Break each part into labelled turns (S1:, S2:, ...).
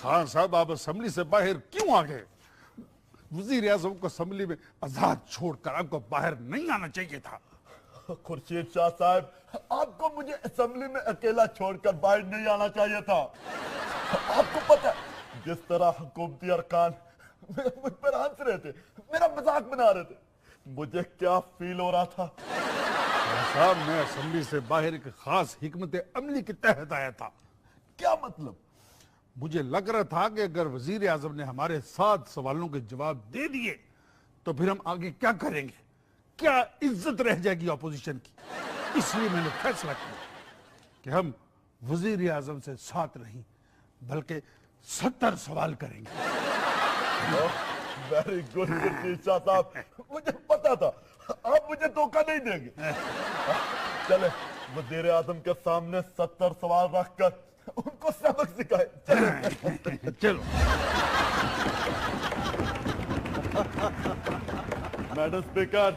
S1: خان صاحب آپ اسمبلی سے باہر کیوں آ گئے؟ وزیر اعظم کو اسمبلی میں آزاد چھوڑ کر آپ کو باہر نہیں آنا چاہیے تھا۔
S2: خورشید شاہ صاحب، آپ کو مجھے اسمبلی میں اکیلا چھوڑ کر باہر نہیں آنا چاہیے تھا۔ آپ کو پتہ ہے جس طرح حکومتی ارکان مجھ پر ہنس رہے تھے، میرا مذاق بنا رہے تھے، مجھے کیا فیل ہو رہا تھا؟
S1: صاحب میں اسمبلی سے باہر ایک خاص حکمت عملی کے تحت آیا تھا۔
S2: کیا مطلب؟
S1: مجھے لگ رہا تھا کہ اگر وزیر اعظم نے ہمارے 7 سوالوں کے جواب دے دیے تو پھر ہم آگے کیا کریں گے؟ کیا عزت رہ جائے گی اپوزیشن کی؟ اس لیے میں نے فیصلہ کیا کہ ہم وزیر اعظم سے 7 نہیں بلکہ 70 سوال کریں گے۔
S2: ویری گڈ خورشید شاہ صاحب، مجھے پتا تھا آپ مجھے دھوکہ نہیں دیں گے۔ چلے وزیر اعظم کے سامنے 70 سوال رکھ کر ان کو سبق سکھائے۔
S1: چلو
S2: میڈم اسپیکر،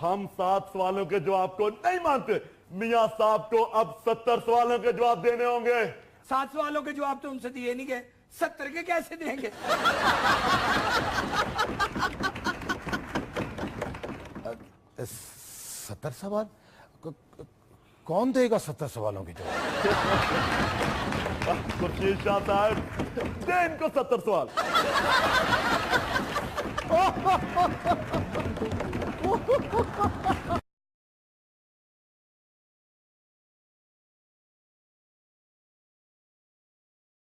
S2: ہم 7 سوالوں کے جواب کو نہیں مانتے، میاں صاحب کو اب 70 سوالوں کے جواب دینے ہوں گے۔
S3: 7 سوالوں کے جواب تو ان سے دیے نہیں گئے، 70 کے کیسے دیں گے؟
S4: 70 سوال؟ کون دے گا 70 سوالوں کی جواب؟
S2: خورشید شاہ صاحب، دے ان کو 70 سوال۔